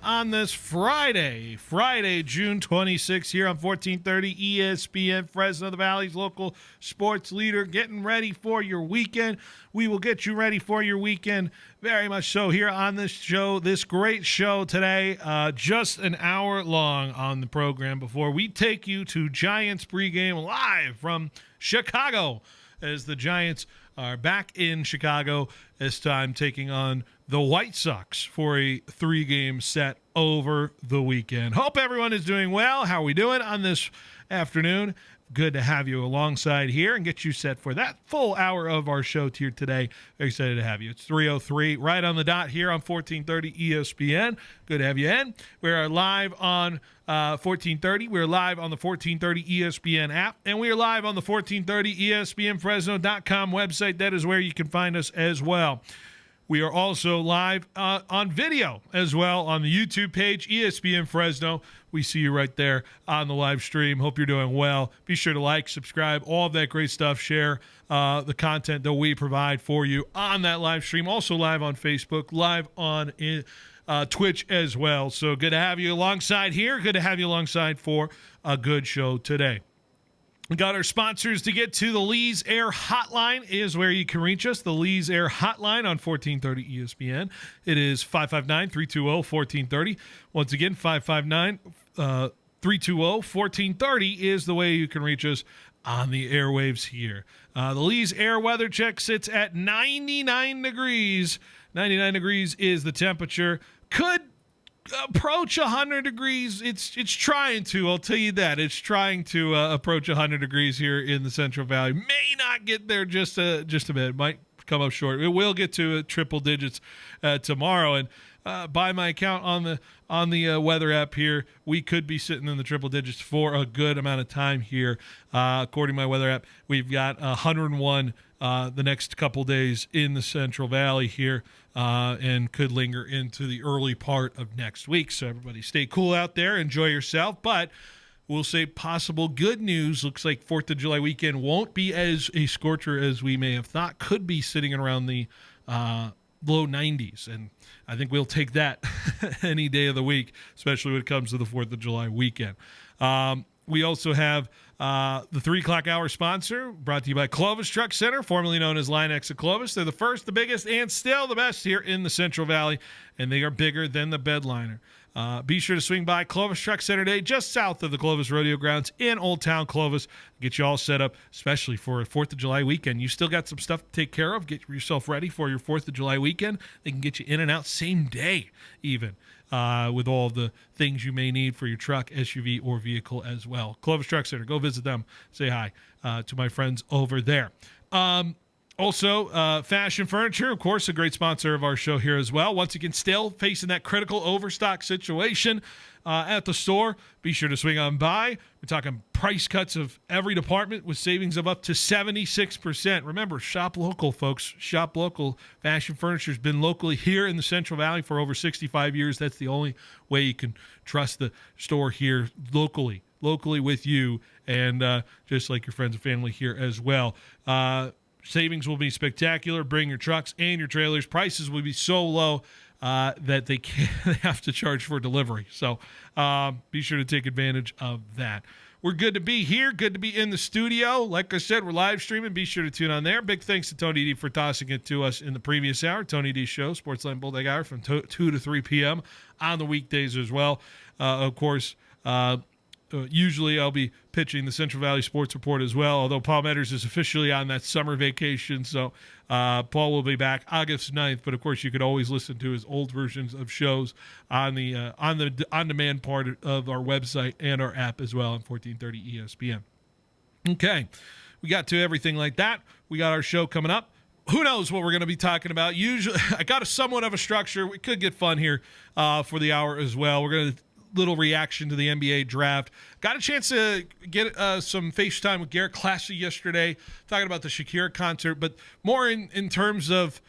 on this Friday, June 26th, here on 1430 ESPN, Fresno, the Valley's local sports leader, getting ready for your weekend. We will get you ready for your weekend very much so here on this show, this great show today, just an hour long on the program before we take you to Giants pregame live from Chicago as the Giants are back in Chicago, this time taking on the White Sox for a 3-game set over the weekend. Hope everyone is doing well. How are we doing on this afternoon? Good to have you alongside here and get you set for that full hour of our show here today. Very excited to have you. It's 3:03 right on the dot here on 1430 ESPN. Good to have you in. We are live on 1430. We're live on the 1430 ESPN app, and we are live on the 1430 ESPNFresno.com website. That is where you can find us as well. We are also live on video as well on the YouTube page, ESPN Fresno. We see you right there on the live stream. Hope you're doing well. Be sure to like, subscribe, all of that great stuff. Share the content that we provide for you on that live stream. Also live on Facebook, live on Twitch as well. So good to have you alongside here. Good to have you alongside for a good show today. We got our sponsors to get to. The Lee's Air Hotline is where you can reach us. The Lee's Air Hotline on 1430 ESPN. It is 559-320-1430. Once again, 559-320-1430 is the way you can reach us on the airwaves here. The Lee's Air weather check sits at 99 degrees. 99 degrees is the temperature. Could approach 100 degrees. It's trying to, I'll tell you that. It's trying to approach 100 degrees here in the Central Valley. May not get there just a bit. Might come up short. It will get to triple digits tomorrow. And by my account on the weather app here, we could be sitting in the triple digits for a good amount of time here. According to my weather app, we've got 101 the next couple days in the Central Valley here, and could linger into the early part of next week. So everybody stay cool out there, enjoy yourself. But we'll say possible good news. Looks like 4th of July weekend won't be as a scorcher as we may have thought. Could be sitting around the low 90s, and I think we'll take that any day of the week, especially when it comes to the 4th of July weekend. We also have the 3 o'clock hour sponsor, brought to you by Clovis Truck Center, formerly known as Line-X of Clovis. They're the first, the biggest, and still the best here in the Central Valley, and they are bigger than the bedliner. Be sure to swing by Clovis Truck Center Day, just south of the Clovis Rodeo Grounds in Old Town Clovis. Get you all set up, especially for a 4th of July weekend. You still got some stuff to take care of. Get yourself ready for your 4th of July weekend. They can get you in and out same day even, with all the things you may need for your truck, SUV, or vehicle as well. Clovis Truck Center. Go visit them. Say hi to my friends over there. Also, Fashion Furniture, of course, a great sponsor of our show here as well. Once again, still facing that critical overstock situation at the store. Be sure to swing on by. We're talking price cuts of every department with savings of up to 76%. Remember, shop local, folks. Shop local. Fashion Furniture has been locally here in the Central Valley for over 65 years. That's the only way you can trust the store here locally with you, and just like your friends and family here as well. Savings will be spectacular. Bring your trucks and your trailers. Prices will be so low that they have to charge for delivery. So be sure to take advantage of that. We're good to be here. Good to be in the studio. Like I said, we're live streaming. Be sure to tune on there. Big thanks to Tony D for tossing it to us in the previous hour. Tony D Show, Sportsline Bulldog Hour from 2 to 3 p.m. on the weekdays as well. Of course, usually I'll be pitching the Central Valley Sports Report as well, although Paul Metters is officially on that summer vacation. So Paul will be back August 9th. But, of course, you could always listen to his old versions of shows on the on-demand part of our website and our app as well on 1430 ESPN. Okay, we got to everything like that. We got our show coming up. Who knows what we're going to be talking about? Usually, I got somewhat of a structure. We could get fun here for the hour as well. We're going to little reaction to the NBA draft. Got a chance to get some FaceTime with Garrett Classy yesterday, talking about the Shakira concert, but more in terms of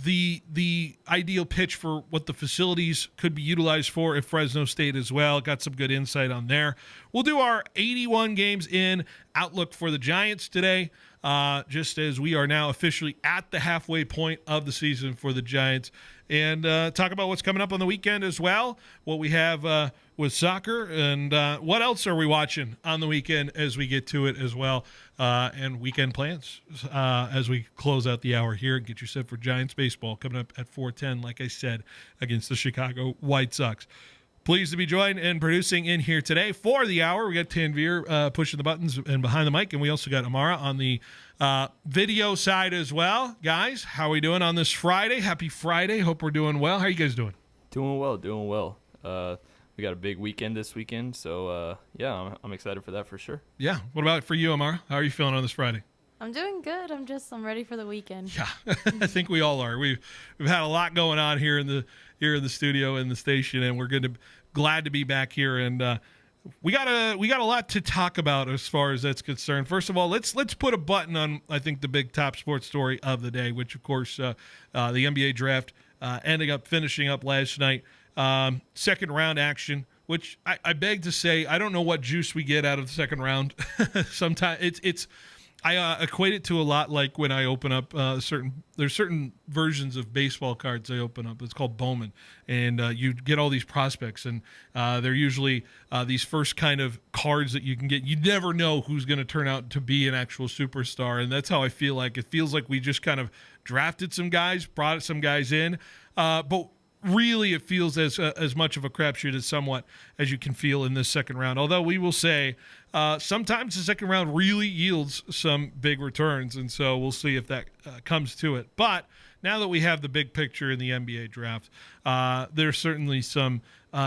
the ideal pitch for what the facilities could be utilized for at Fresno State as well. Got some good insight on there. We'll do our 81 games in outlook for the Giants today, just as we are now officially at the halfway point of the season for the Giants. and talk about what's coming up on the weekend as well, what we have with soccer, and what else are we watching on the weekend as we get to it as well, and weekend plans as we close out the hour here and get you set for Giants baseball coming up at 4:10, like I said, against the Chicago White Sox. Pleased to be joined and producing in here today for the hour. We got Tanvir pushing the buttons and behind the mic, and we also got Amara on the video side as well. Guys, how are we doing on this Friday? Happy Friday. Hope we're doing well. How are you guys doing? Doing well. We got a big weekend this weekend, so I'm excited for that for sure. Yeah. What about for you, Amara? How are you feeling on this Friday? I'm doing good. I'm ready for the weekend. Yeah, I think we all are. We've had a lot going on here in the studio and the station, and we're glad to be back here. And we got a lot to talk about as far as that's concerned. First of all, let's put a button on I think the big top sports story of the day, which of course the NBA draft ending up finishing up last night. Second round action, which I beg to say I don't know what juice we get out of the second round. Sometimes it's. I equate it to a lot like when I open up there's certain versions of baseball cards I open up. It's called Bowman, and you get all these prospects, and they're usually these first kind of cards that you can get. You never know who's going to turn out to be an actual superstar, and that's how I feel like. It feels like we just kind of drafted some guys, brought some guys in, but really it feels as much of a crapshoot as somewhat as you can feel in this second round. Although we will say sometimes the second round really yields some big returns, and so we'll see if that comes to it. But now that we have the big picture in the NBA draft, there's certainly some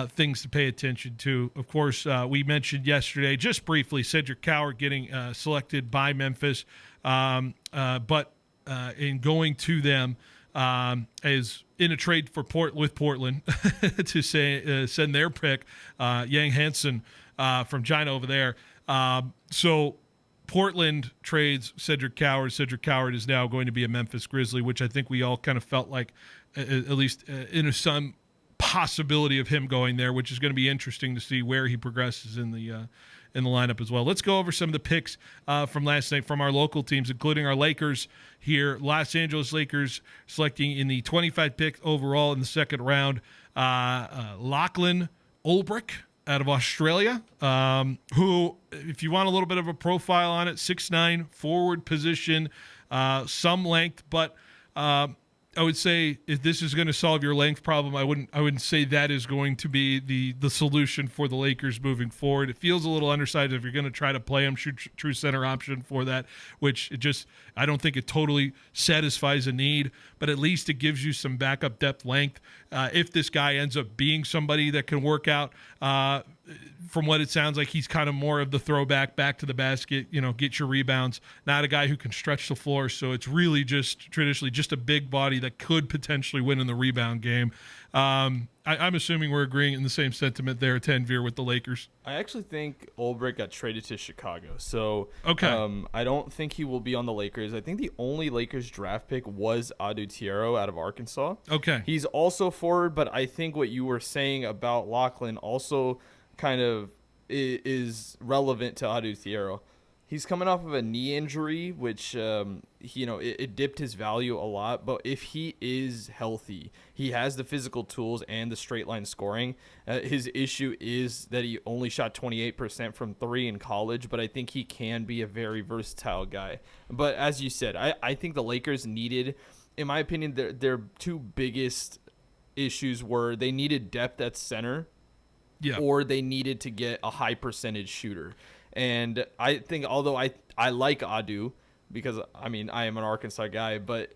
things to pay attention to. Of course, we mentioned yesterday, just briefly, Cedric Coward getting selected by Memphis, but in going to them, is in a trade with Portland to send their pick, Yang Hansen from China over there. So Portland trades Cedric Coward. Cedric Coward is now going to be a Memphis Grizzly, which I think we all kind of felt like, at least in some possibility of him going there, which is going to be interesting to see where he progresses in the lineup as well. Let's go over some of the picks from last night from our local teams, including our Lakers here. Los Angeles Lakers selecting in the 25th pick overall in the second round, Lachlan Olbrich out of Australia, who, if you want a little bit of a profile on it, 6'9", forward position, some length, but I would say if this is going to solve your length problem, I wouldn't say that is going to be the solution for the Lakers moving forward. It feels a little undersized if you're going to try to play him true center option for that, which I don't think it totally satisfies a need, but at least it gives you some backup depth length. If this guy ends up being somebody that can work out, from what it sounds like, he's kind of more of the throwback, back to the basket, get your rebounds, not a guy who can stretch the floor. So it's really just traditionally just a big body that could potentially win in the rebound game. I'm assuming we're agreeing in the same sentiment there, Tanvir, with the Lakers. I actually think Olbrich got traded to Chicago. So okay. I don't think he will be on the Lakers. I think the only Lakers draft pick was Adu Tiero out of Arkansas. Okay. He's also forward, but I think what you were saying about Lachlan also kind of is relevant to Adu Tiero. He's coming off of a knee injury, which, it dipped his value a lot. But if he is healthy, he has the physical tools and the straight line scoring. His issue is that he only shot 28% from three in college, but I think he can be a very versatile guy. But as you said, I think the Lakers needed, in my opinion, their two biggest issues were they needed depth at center, or they needed to get a high percentage shooter. And I think, although I like Adu because, I am an Arkansas guy, but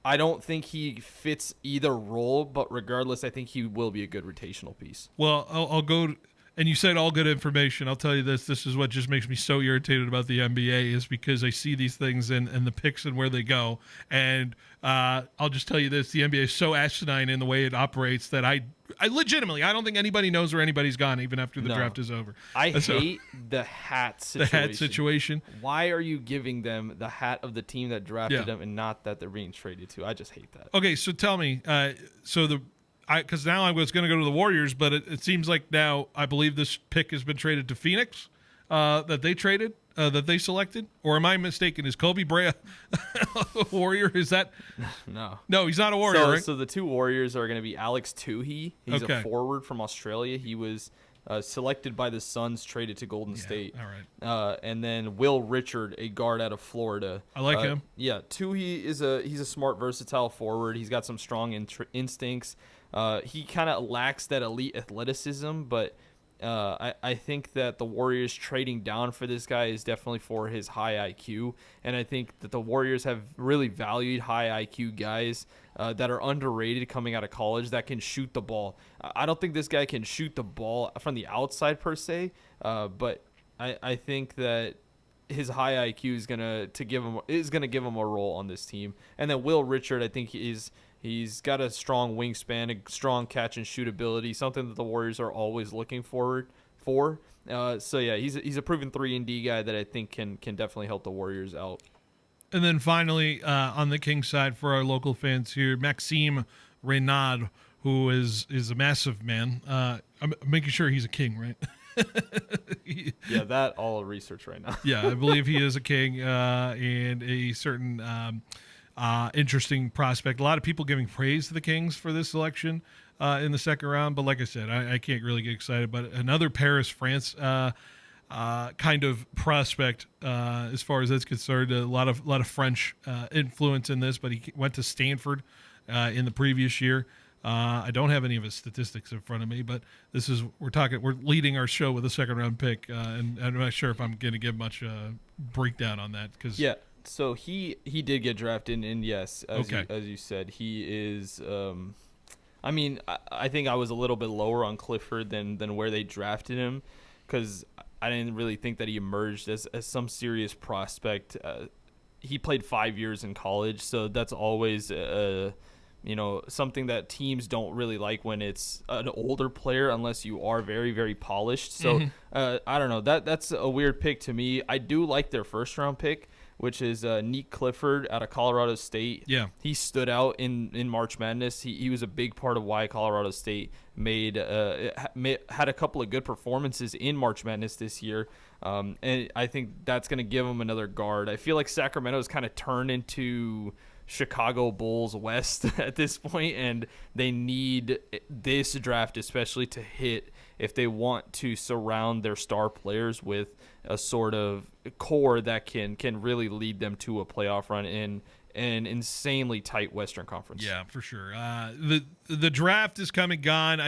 I don't think he fits either role. But regardless, I think he will be a good rotational piece. Well, I'll go – and you said all good information. I'll tell you this. This is what just makes me so irritated about the NBA is because I see these things and the picks and where they go. And I'll just tell you this. The NBA is so asinine in the way it operates that I legitimately, I don't think anybody knows where anybody's gone even after the draft is over. I hate the hat situation. The hat situation. Why are you giving them the hat of the team that drafted them and not that they're being traded to? I just hate that. Okay, so tell me, because now I was going to go to the Warriors, but it seems like now I believe this pick has been traded to Phoenix. that they traded, that they selected? Or am I mistaken? Is Kobe Brea a Warrior? Is that? No, he's not a Warrior, right? So the two Warriors are going to be Alex Tuhey. He's Okay. a forward from Australia. He was selected by the Suns, traded to Golden State. All right. And then Will Richard, a guard out of Florida. I like him. Yeah, Tuhey he's a smart, versatile forward. He's got some strong instincts. He kind of lacks that elite athleticism, but I think that the Warriors trading down for this guy is definitely for his high IQ, and I think that the Warriors have really valued high IQ guys that are underrated coming out of college that can shoot the ball. I don't think this guy can shoot the ball from the outside per se, but I think that his high IQ is gonna give him a role on this team. And then Will Richard, I think he's got a strong wingspan, a strong catch and shoot ability, something that the Warriors are always looking forward for. So yeah, he's a proven 3-and-D guy that I think can definitely help the Warriors out. And then finally, on the Kings side for our local fans here, Maxime Renaud, who is a massive man. I'm making sure he's a King, right? Yeah, that all research right now. Yeah, I believe he is a King and a certain interesting prospect. A lot of people giving praise to the Kings for this selection in the second round, but like I said, I can't really get excited. But another Paris, France kind of prospect as far as that's concerned. A lot of French influence in this, but he went to Stanford in the previous year. I don't have any of his statistics in front of me, but we're leading our show with a second round pick, and I'm not sure if I'm going to give much breakdown on that because yeah. So he did get drafted, and yes, as you said, he is. I think I was a little bit lower on Clifford than where they drafted him, because I didn't really think that he emerged as some serious prospect. He played 5 years in college, so that's always something that teams don't really like when it's an older player unless you are very, very polished. So I don't know. That's a weird pick to me. I do like their first round pick, which is Nick Clifford out of Colorado State. Yeah, he stood out in March Madness. He was a big part of why Colorado State had a couple of good performances in March Madness this year. And I think that's going to give him another guard. I feel like Sacramento's kind of turned into Chicago Bulls West at this point, and they need this draft especially to hit if they want to surround their star players with a sort of core that can really lead them to a playoff run in an insanely tight Western Conference. Yeah, for sure. The draft is come and gone.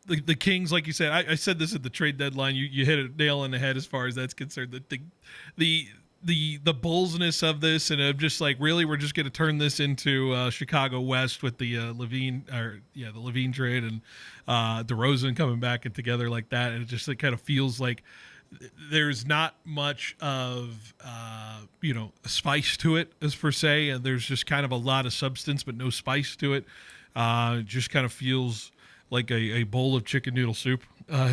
The Kings, like you said, I said this at the trade deadline. You hit a nail on the head as far as that's concerned. The bullsness of this, and I'm just like, really, we're just going to turn this into Chicago West with the Levine trade and DeRozan coming back and together like that, and it kind of feels like there's not much of spice to it as per se, and there's just kind of a lot of substance but no spice to it. It just kind of feels like a bowl of chicken noodle soup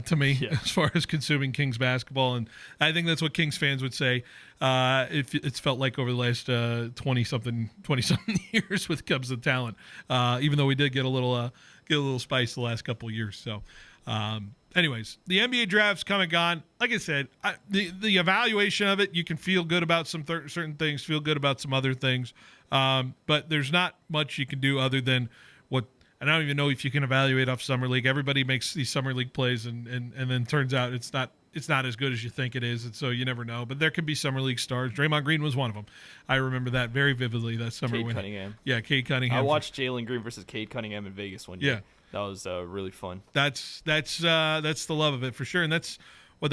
to me as far as consuming Kings basketball. And I think that's what Kings fans would say it's felt like over the last 20-something years with Cubs and talent, even though we did get a little spice the last couple of years. So anyways, the NBA draft's come and gone. Like I said, the evaluation of it, you can feel good about some certain things, feel good about some other things, but there's not much you can do other than what. And I don't even know if you can evaluate off Summer League. Everybody makes these Summer League plays, and then turns out it's not as good as you think it is, and so you never know. But there could be Summer League stars. Draymond Green was one of them. I remember that very vividly that summer. Cade Cunningham. Yeah, Cade Cunningham. I watched Jalen Green versus Cade Cunningham in Vegas one year. Yeah. That was really fun. That's the love of it for sure, and that's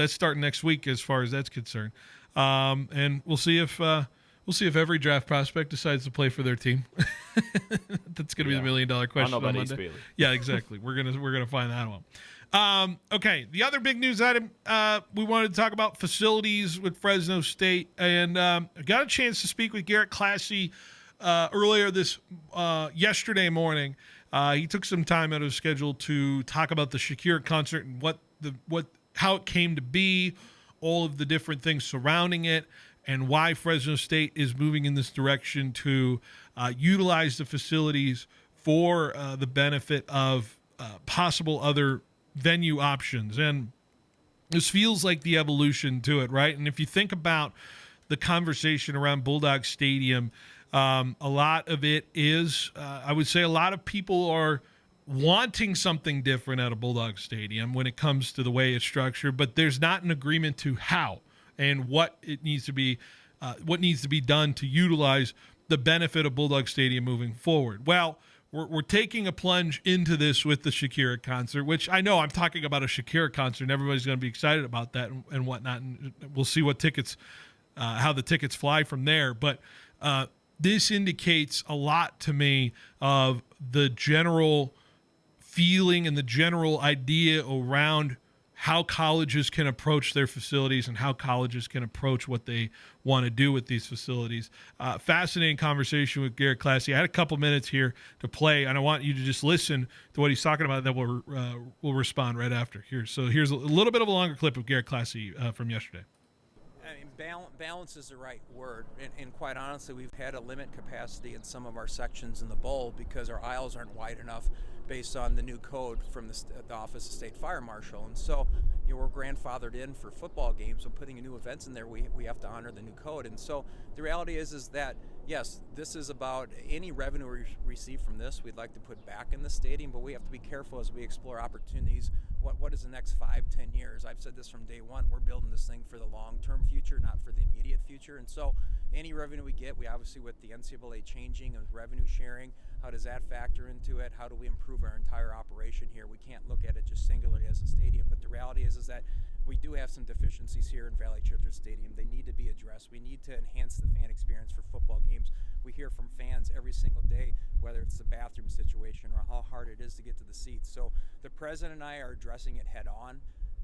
starting next week as far as that's concerned. And we'll see if every draft prospect decides to play for their team. That's going to be the $1 million question. I don't know about on Monday. Yeah, exactly. We're gonna find that one. Okay, the other big news item we wanted to talk about facilities with Fresno State, and I got a chance to speak with Garrett Classy earlier yesterday morning. He took some time out of his schedule to talk about the Shakira concert and how it came to be, all of the different things surrounding it, and why Fresno State is moving in this direction to utilize the facilities for the benefit of possible other venue options. And This feels like the evolution to it, right? And if you think about the conversation around Bulldog Stadium, a lot of it is, I would say a lot of people are wanting something different out of Bulldog Stadium when it comes to the way it's structured, but there's not an agreement to how and what it needs to be, what needs to be done to utilize the benefit of Bulldog Stadium moving forward. Well, we're taking a plunge into this with the Shakira concert, which I know I'm talking about a Shakira concert and everybody's going to be excited about that and whatnot. And we'll see what tickets, how the tickets fly from there. But this indicates a lot to me of the general feeling and the general idea around how colleges can approach their facilities and how colleges can approach what they want to do with these facilities. Fascinating conversation with Garrett Classy. I had a couple minutes here to play, and I want you to just listen to what he's talking about. Then we'll respond right after here. So here's a little bit of a longer clip of Garrett Classy from yesterday. I mean, balance is the right word, and quite honestly, we've had to limit capacity in some of our sections in the bowl because our aisles aren't wide enough based on the new code from the Office of State Fire Marshal. And so, we're grandfathered in for football games, so putting new events in there, we have to honor the new code. And so the reality is that, yes, this is about any revenue we receive from this, we'd like to put back in the stadium, but we have to be careful as we explore opportunities. What is the next 5-10 years? I've said this from day one. We're building this thing for the long-term future, not for the immediate future. And so any revenue we get, we obviously, with the NCAA changing and revenue sharing, how does that factor into it? How do we improve our entire operation here? We can't look at it just singularly as a stadium, but the reality is that we do have some deficiencies here in Valley Children's Stadium. They need to be addressed. We need to enhance the fan experience for football games. We hear from fans every single day, whether it's the bathroom situation or how hard it is to get to the seats. So the president and I are addressing it head on.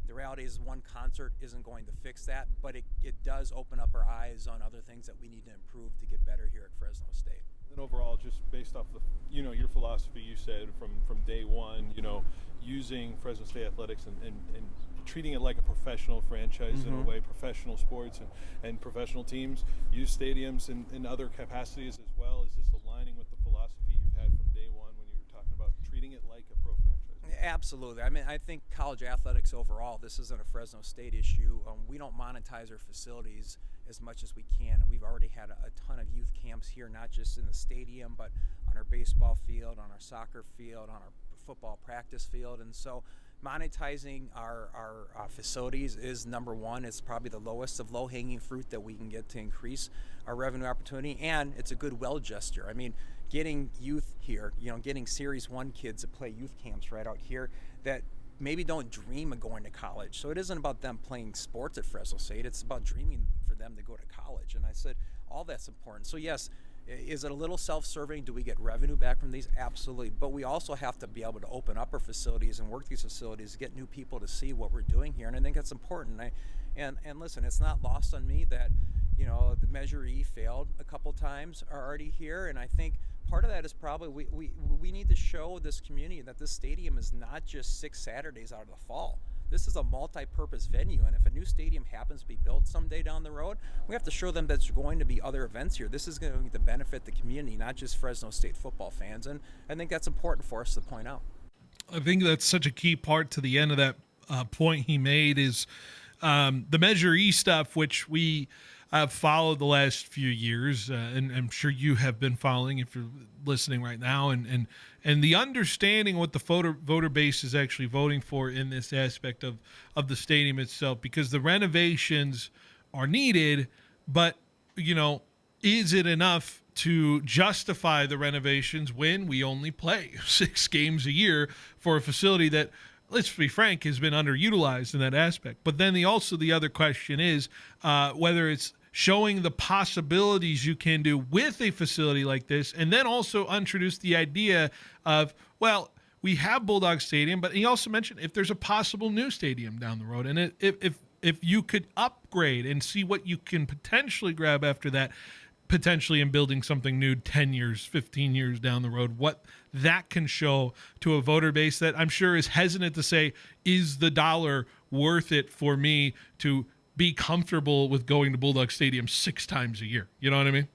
The reality is one concert isn't going to fix that, but it does open up our eyes on other things that we need to improve to get better here at Fresno State. And overall, just based off the, your philosophy, you said from day one, using Fresno State athletics and treating it like a professional franchise in a way, professional sports and professional teams, use stadiums in other capacities as well. Is this aligning with the philosophy you've had from day one when you were talking about treating it like a pro franchise? Absolutely. I mean, I think college athletics overall, this isn't a Fresno State issue. We don't monetize our facilities as much as we can. We've already had a ton of youth camps here, not just in the stadium, but on our baseball field, on our soccer field, on our football practice field. And so monetizing our facilities is number one. It's probably the lowest of low-hanging fruit that we can get to increase our revenue opportunity, and it's a goodwill gesture. I mean, getting youth here, getting Series 1 kids to play youth camps right out here that maybe don't dream of going to college. So it isn't about them playing sports at Fresno State. It's about dreaming for them to go to college. And I said, all that's important. So yes, is it a little self-serving? Do we get revenue back from these? Absolutely. But we also have to be able to open up our facilities and work these facilities, get new people to see what we're doing here. And I think that's important. And listen, it's not lost on me that, the Measure E failed a couple times already here. And I think part of that is probably we need to show this community that this stadium is not just 6 Saturdays out of the fall. This is a multi-purpose venue, and if a new stadium happens to be built someday down the road, we have to show them that there's going to be other events here. This is going to benefit the community, not just Fresno State football fans, and I think that's important for us to point out. I think that's such a key part to the end of that point he made is the Measure E stuff, which we have followed the last few years, and I'm sure you have been following if you're listening right now, and the understanding what the voter base is actually voting for in this aspect of the stadium itself, because the renovations are needed, but is it enough to justify the renovations when we only play 6 games a year for a facility that, let's be frank, has been underutilized in that aspect? But then the other question is whether it's showing the possibilities you can do with a facility like this, and then also introduce the idea of, well, we have Bulldog Stadium, but he also mentioned if there's a possible new stadium down the road, and if you could upgrade and see what you can potentially grab after that, potentially in building something new 10 years, 15 years down the road, what that can show to a voter base that I'm sure is hesitant to say, is the dollar worth it for me to be comfortable with going to Bulldog Stadium 6 times a year? You know what I mean?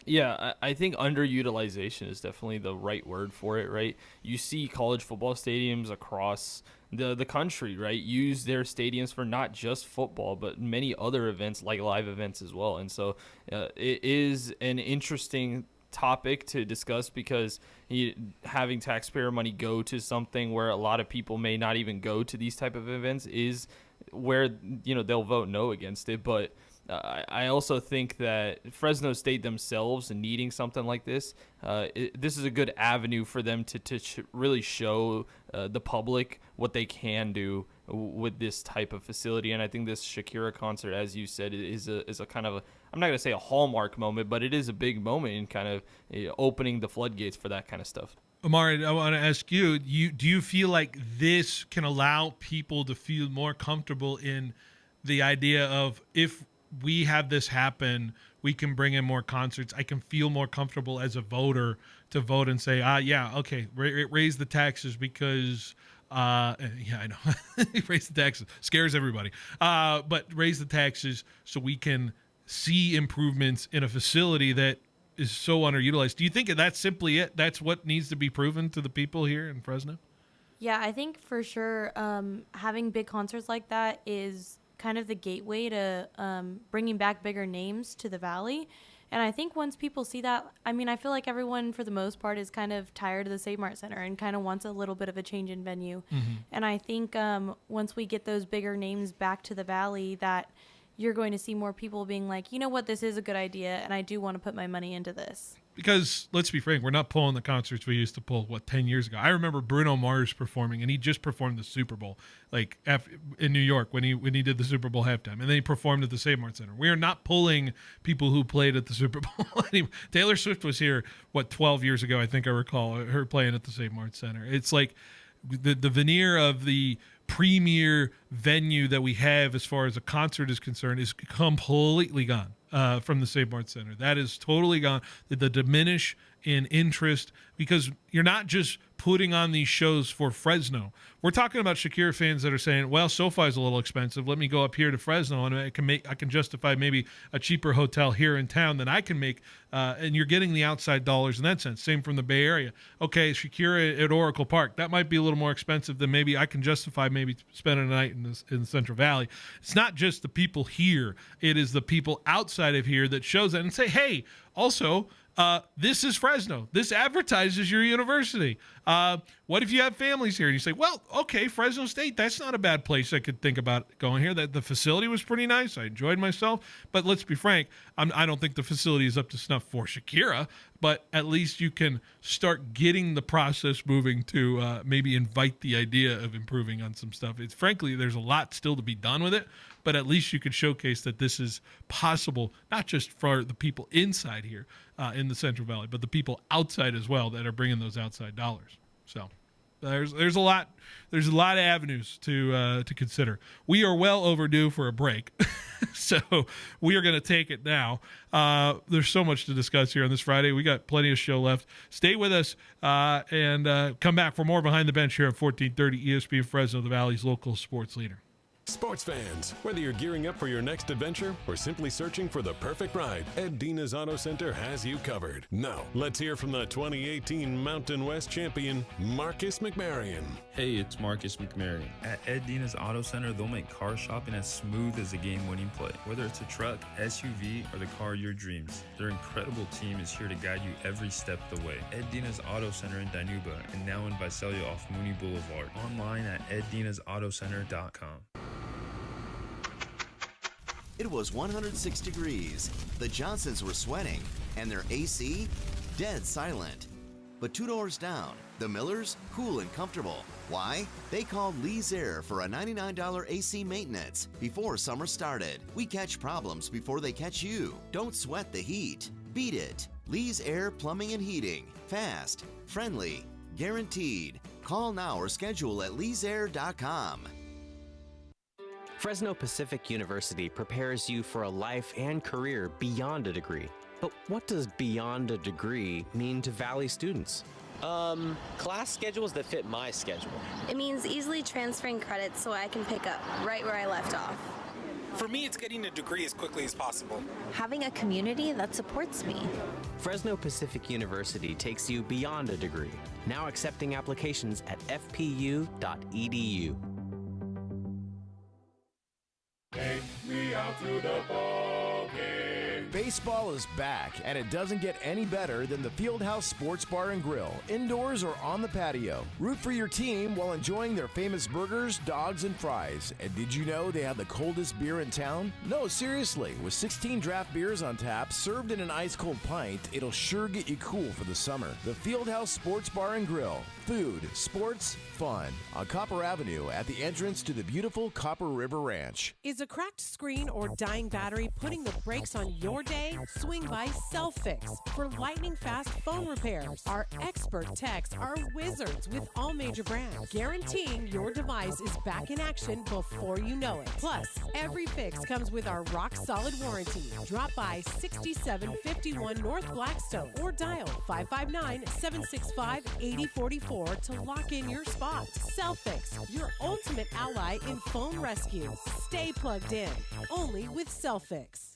Yeah, I think underutilization is definitely the right word for it, right? You see college football stadiums across the country, right, use their stadiums for not just football, but many other events like live events as well. And so it is an interesting topic to discuss because having taxpayer money go to something where a lot of people may not even go to these type of events is where, they'll vote no against it. But I also think that Fresno State themselves needing something like this, this is a good avenue for them to really show the public what they can do with this type of facility. And I think this Shakira concert, as you said, is a kind of I'm not going to say a hallmark moment, but it is a big moment in kind of opening the floodgates for that kind of stuff. Amari, I want to ask you, do you feel like this can allow people to feel more comfortable in the idea of, if we have this happen, we can bring in more concerts? I can feel more comfortable as a voter to vote and say, okay, raise the taxes because, I know, raise the taxes, scares everybody. But raise the taxes so we can see improvements in a facility that is so underutilized. Do you think that's simply it? That's what needs to be proven to the people here in Fresno? Yeah, I think for sure having big concerts like that is kind of the gateway to bringing back bigger names to the Valley. And I think once people see that, I feel like everyone for the most part is kind of tired of the Save Mart Center and kind of wants a little bit of a change in venue. Mm-hmm. And I think once we get those bigger names back to the Valley, that you're going to see more people being like, you know what, this is a good idea, and I do want to put my money into this. Because, let's be frank, we're not pulling the concerts we used to pull, 10 years ago? I remember Bruno Mars performing, and he just performed the Super Bowl, in New York when he did the Super Bowl halftime, and then he performed at the Save Mart Center. We are not pulling people who played at the Super Bowl anymore. Taylor Swift was here, 12 years ago, I think I recall her playing at the Save Mart Center. It's like the veneer of the premier venue that we have as far as a concert is concerned is completely gone from the Save Mart Center. That is totally gone. The diminish in interest, because you're not just putting on these shows for Fresno. We're talking about Shakira fans that are saying, well, SoFi is a little expensive. Let me go up here to Fresno, and I can justify maybe a cheaper hotel here in town than I can make. And you're getting the outside dollars in that sense. Same from the Bay Area. Okay, Shakira at Oracle Park, that might be a little more expensive than maybe I can justify maybe spending a night in the Central Valley. It's not just the people here. It is the people outside of here that shows that and say, hey, also, this is Fresno. This advertises your university. What if you have families here and you say, well, okay, Fresno State, that's not a bad place I could think about going here. That the facility was pretty nice. I enjoyed myself. But let's be frank, I don't think the facility is up to snuff for Shakira, but at least you can start getting the process moving to maybe invite the idea of improving on some stuff. Frankly, there's a lot still to be done with it, but at least you could showcase that this is possible, not just for the people inside here in the Central Valley, but the people outside as well that are bringing those outside dollars. So there's a lot of avenues to consider. We are well overdue for a break, so we are going to take it now. There's so much to discuss here on this Friday. We got plenty of show left. Stay with us and come back for more Behind the Bench here at 1430 ESPN Fresno, the Valley's local sports leader. Sports fans, whether you're gearing up for your next adventure or simply searching for the perfect ride, Ed Dina's Auto Center has you covered. Now, let's hear from the 2018 Mountain West champion, Marcus McMarion. Hey, it's Marcus McMarion. At Ed Dina's Auto Center, they'll make car shopping as smooth as a game-winning play. Whether it's a truck, SUV, or the car of your dreams, their incredible team is here to guide you every step of the way. Ed Dina's Auto Center in Dinuba and now in Visalia off Mooney Boulevard. Online at eddinasautocenter.com. It was 106 degrees. The Johnsons were sweating, and their AC, dead silent. But 2 doors down, the Millers, cool and comfortable. Why? They called Lee's Air for a $99 AC maintenance before summer started. We catch problems before they catch you. Don't sweat the heat. Beat it. Lee's Air Plumbing and Heating. Fast, friendly, guaranteed. Call now or schedule at leesair.com. Fresno Pacific University prepares you for a life and career beyond a degree. But what does beyond a degree mean to Valley students? Class schedules that fit my schedule. It means easily transferring credits so I can pick up right where I left off. For me, it's getting a degree as quickly as possible. Having a community that supports me. Fresno Pacific University takes you beyond a degree, now accepting applications at fpu.edu. Take me out to the ball game. Baseball is back, and it doesn't get any better than the Fieldhouse Sports Bar and Grill, indoors or on the patio. Root for your team while enjoying their famous burgers, dogs, and fries. And did you know they have the coldest beer in town? No, seriously. With 16 draft beers on tap, served in an ice-cold pint, it'll sure get you cool for the summer. The Fieldhouse Sports Bar and Grill. Food, sports, fun. On Copper Avenue at the entrance to the beautiful Copper River Ranch. Is a cracked screen or dying battery putting the brakes on your day? Swing by Self-Fix for lightning-fast phone repairs. Our expert techs are wizards with all major brands, guaranteeing your device is back in action before you know it. Plus, every fix comes with our rock-solid warranty. Drop by 6751 North Blackstone or dial 559-765-8044 to lock in your spot. Self-Fix, your ultimate ally in phone rescue. Stay plugged in, only with Self-Fix.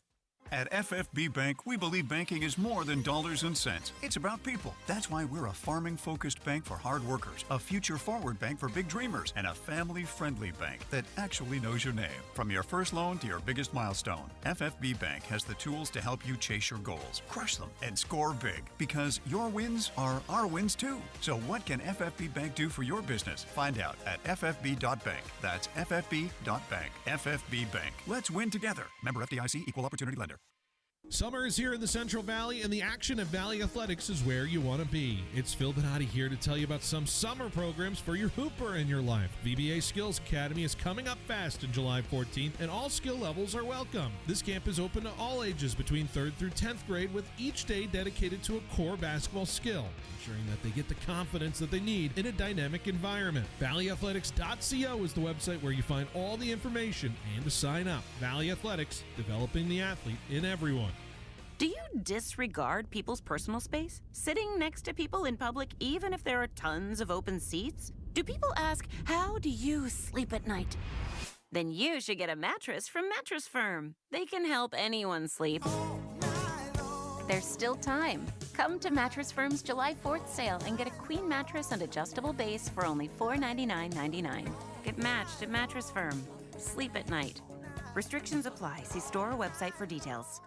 At FFB Bank, we believe banking is more than dollars and cents. It's about people. That's why we're a farming-focused bank for hard workers, a future-forward bank for big dreamers, and a family-friendly bank that actually knows your name. From your first loan to your biggest milestone, FFB Bank has the tools to help you chase your goals, crush them, and score big. Because your wins are our wins too. So what can FFB Bank do for your business? Find out at ffb.bank. That's ffb.bank. FFB Bank. Let's win together. Member FDIC, Equal Opportunity Lender. Summer is here in the Central Valley, and the action at Valley Athletics is where you want to be. It's Phil Benotti here to tell you about some summer programs for your hooper in your life. VBA Skills Academy is coming up fast on July 14th, and all skill levels are welcome. This camp is open to all ages between 3rd through 10th grade, with each day dedicated to a core basketball skill, ensuring that they get the confidence that they need in a dynamic environment. ValleyAthletics.co is the website where you find all the information and to sign up. Valley Athletics, developing the athlete in everyone. Do you disregard people's personal space? Sitting next to people in public, even if there are tons of open seats? Do people ask, how do you sleep at night? Then you should get a mattress from Mattress Firm. They can help anyone sleep. There's still time. Come to Mattress Firm's July 4th sale and get a queen mattress and adjustable base for only $499.99. Get matched at Mattress Firm. Sleep at night. Restrictions apply. See store or website for details.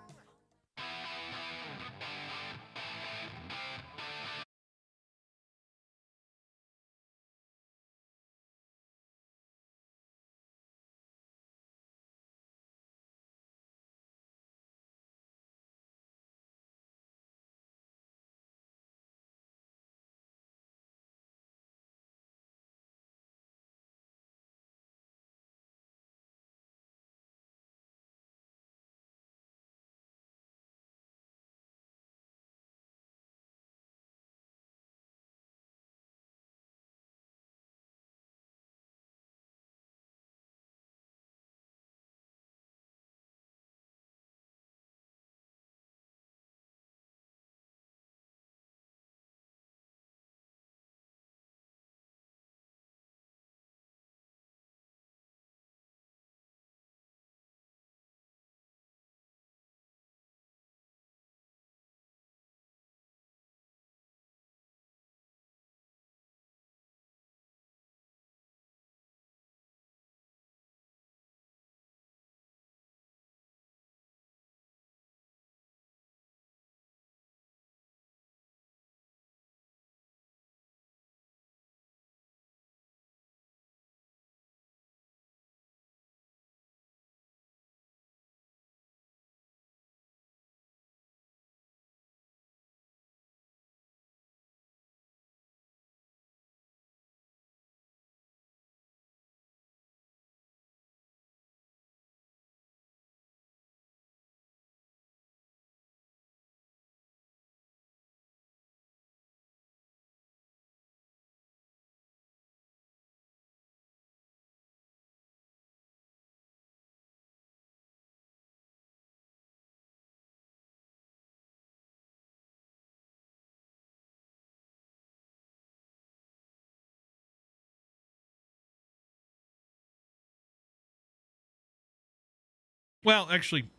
Well, actually,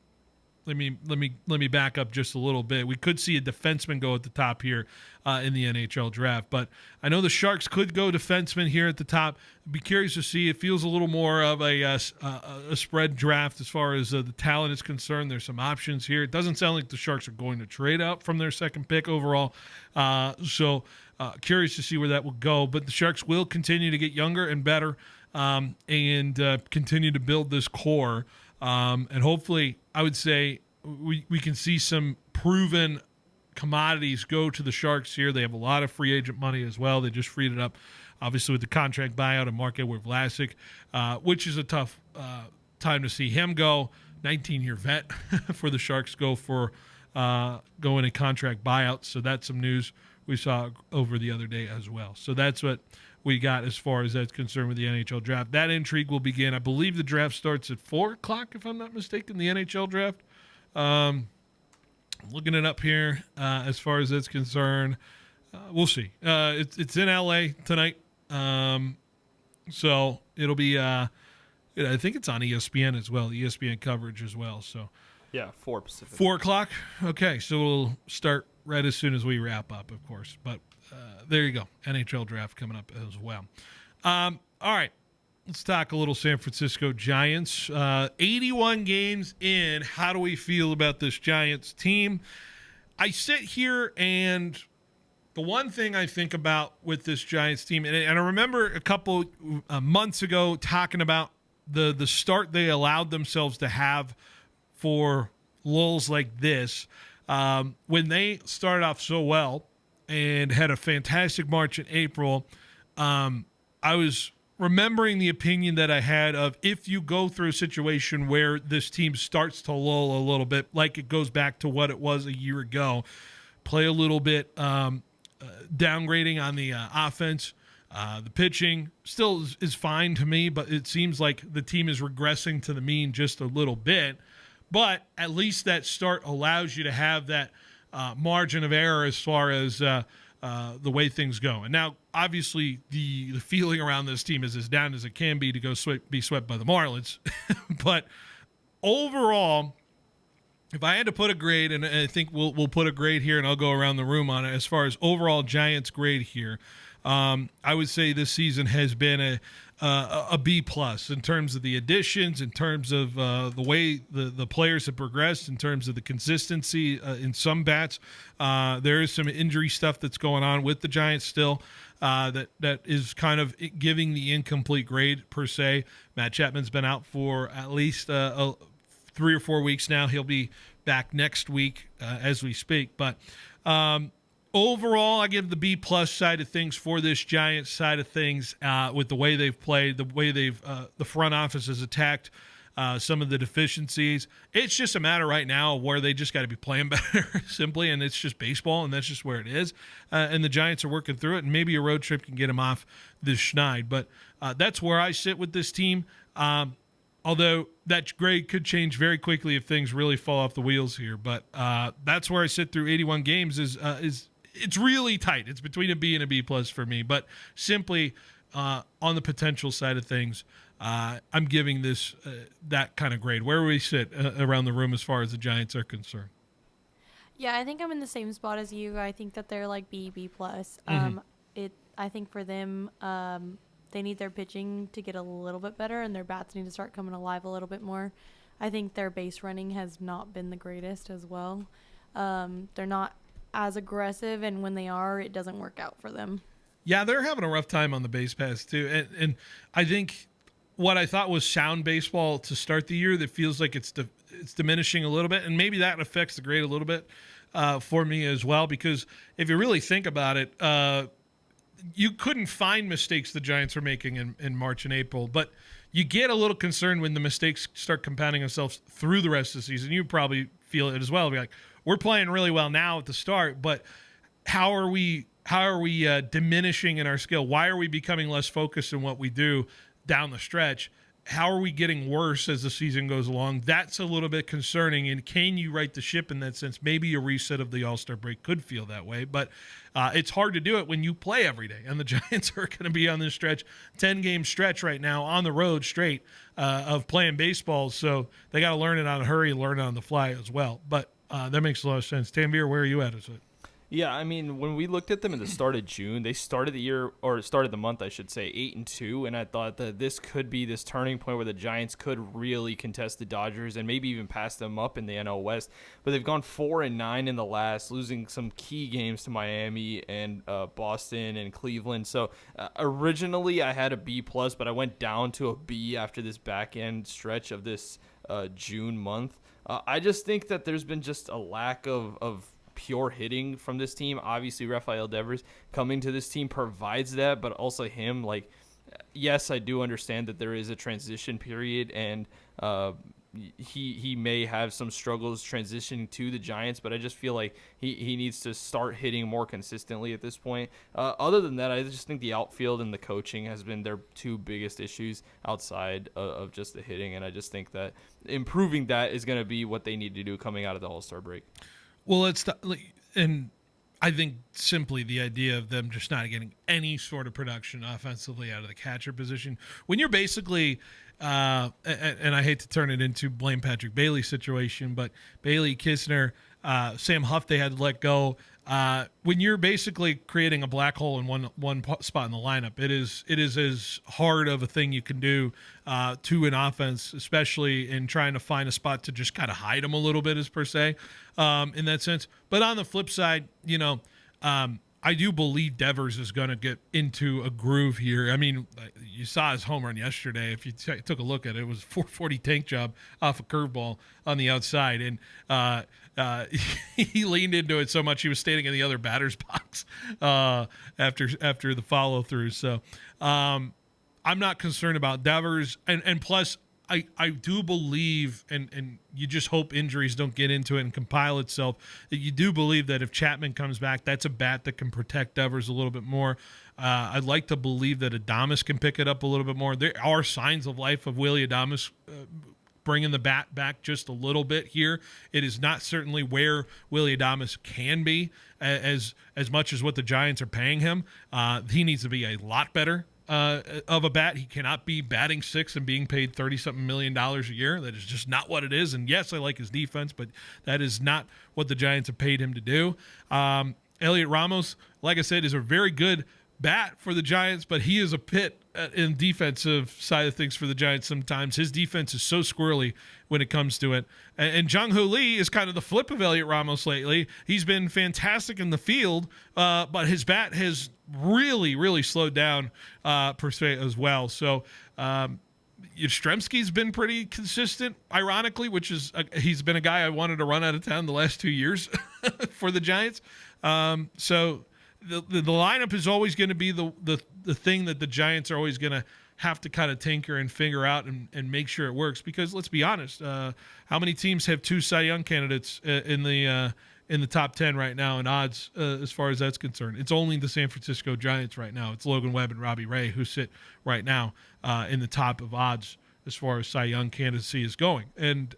let me back up just a little bit. We could see a defenseman go at the top here in the NHL draft, but I know the Sharks could go defenseman here at the top. I'd be curious to see. It feels a little more of a spread draft as far as the talent is concerned. There's some options here. It doesn't sound like the Sharks are going to trade out from their second pick overall. So curious to see where that will go. But the Sharks will continue to get younger and better and continue to build this core. And hopefully, I would say we can see some proven commodities go to the Sharks here. They have a lot of free agent money as well. They just freed it up, obviously, with the contract buyout of Mark-Edward Vlasic, which is a tough time to see him go. 19-year vet for the Sharks go in a contract buyout. So that's some news we saw over the other day as well. So that's what we got as far as that's concerned with the NHL draft. That intrigue will begin. I believe the draft starts at 4 o'clock, if I'm not mistaken, the NHL draft. Looking it up here as far as that's concerned. We'll see. It's in L.A. tonight. So it'll be, I think it's on ESPN as well, ESPN coverage as well. So yeah, 4 Pacific. 4 o'clock? Okay, so we'll start right as soon as we wrap up, of course. But there you go. NHL draft coming up as well. All right. Let's talk a little San Francisco Giants. 81 games in. How do we feel about this Giants team? I sit here and the one thing I think about with this Giants team, and I remember a couple months ago talking about the start they allowed themselves to have for lulls like this. When they started off so well and had a fantastic March and April, I was remembering the opinion that I had of if you go through a situation where this team starts to lull a little bit, like it goes back to what it was a year ago, play a little bit downgrading on the offense. The pitching still is fine to me, but it seems like the team is regressing to the mean just a little bit. But at least that start allows you to have that margin of error as far as the way things go. And now, obviously, the feeling around this team is as down as it can be to go be swept by the Marlins. But overall, if I had to put a grade, and I think we'll put a grade here, and I'll go around the room on it, as far as overall Giants grade here, I would say this season has been a B plus in terms of the additions, in terms of the way the players have progressed, in terms of the consistency in some bats. There is some injury stuff that's going on with the Giants still that is kind of giving the incomplete grade per se. Matt Chapman's been out for at least 3 or 4 weeks now. He'll be back next week as we speak. But overall, I give the B plus side of things for this Giants side of things with the way they've played, the way the front office has attacked some of the deficiencies. It's just a matter right now where they just got to be playing better, simply, and it's just baseball, and that's just where it is. And the Giants are working through it, and maybe a road trip can get them off this schneid. But that's where I sit with this team. Although that grade could change very quickly if things really fall off the wheels here. But that's where I sit through 81 games is it's really tight. It's between a B and a B plus for me. But simply on the potential side of things, I'm giving this that kind of grade. Where do we sit around the room as far as the Giants are concerned? Yeah, I think I'm in the same spot as you. I think that they're like B plus. I think for them, they need their pitching to get a little bit better, and their bats need to start coming alive a little bit more. I think their base running has not been the greatest as well. They're not as aggressive, and when they are, it doesn't work out for them. Yeah, they're having a rough time on the base paths too, and I think what I thought was sound baseball to start the year, that feels like it's diminishing a little bit, and maybe that affects the grade a little bit for me as well, because if you really think about it, you couldn't find mistakes the Giants were making in March and April, but you get a little concerned when the mistakes start compounding themselves through the rest of the season. You probably feel it as well. Be like, we're playing really well now at the start, but how are we diminishing in our skill? Why are we becoming less focused in what we do down the stretch? how are we getting worse as the season goes along? That's a little bit concerning. And can you right the ship in that sense? Maybe a reset of the All-Star break could feel that way, but it's hard to do it when you play every day. And the Giants are going to be on this 10-game stretch right now on the road straight of playing baseball. So they got to learn it on a hurry, learn it on the fly as well. But that makes a lot of sense. Tanvir, where are you at? Is it? Yeah, I mean, when we looked at them at the start of June, they started the month, I should say, 8-2, and I thought that this could be this turning point where the Giants could really contest the Dodgers and maybe even pass them up in the NL West. But they've gone 4-9 in the last, losing some key games to Miami and Boston and Cleveland. So originally I had a B+, but I went down to a B after this back end stretch of this June month. I just think that there's been just a lack of pure hitting from this team. Obviously, Rafael Devers coming to this team provides that, but also him, like, yes, I do understand that there is a transition period, and he may have some struggles transitioning to the Giants, but I just feel like he needs to start hitting more consistently at this point. Other than that, I just think the outfield and the coaching has been their two biggest issues outside of just the hitting, and I just think that improving that is going to be what they need to do coming out of the All-Star break. Well, and I think simply the idea of them just not getting any sort of production offensively out of the catcher position, when you're basically, and I hate to turn it into blame Patrick Bailey situation, but Bailey, Kistner, Sam Huff they had to let go. When you're basically creating a black hole in one spot in the lineup, it is as hard of a thing you can do to an offense, especially in trying to find a spot to just kind of hide them a little bit, as per se, in that sense. But on the flip side, I do believe Devers is going to get into a groove here. I mean, you saw his home run yesterday. If you took a look at it, it was a 440 tank job off a curveball on the outside. And he leaned into it so much he was standing in the other batter's box after the follow-through. So I'm not concerned about Devers. And plus, I do believe, and you just hope injuries don't get into it and compile itself, that you do believe that if Chapman comes back, that's a bat that can protect Devers a little bit more. I'd like to believe that Adames can pick it up a little bit more. There are signs of life of Willie Adames bringing the bat back just a little bit here. It is not certainly where Willie Adames can be as much as what the Giants are paying him. He needs to be a lot better of a bat. He cannot be batting sixth and being paid $30-something million a year. That is just not what it is. And yes, I like his defense, but that is not what the Giants have paid him to do. Elliot Ramos, like I said, is a very good bat for the Giants, but he is a pit in defensive side of things for the Giants sometimes. His defense is so squirrely when it comes to it. And Jung-Hoo Lee is kind of the flip of Elliot Ramos lately. He's been fantastic in the field, but his bat has really, really slowed down per se as well. So Yastrzemski's been pretty consistent, ironically, which is he's been a guy I wanted to run out of town the last 2 years for the Giants. So the lineup is always going to be the thing that the Giants are always going to have to kind of tinker and figure out and make sure it works. Because let's be honest, how many teams have two Cy Young candidates in the top 10 right now in odds as far as that's concerned? It's only the San Francisco Giants right now. It's Logan Webb and Robbie Ray who sit right now in the top of odds as far as Cy Young candidacy is going. And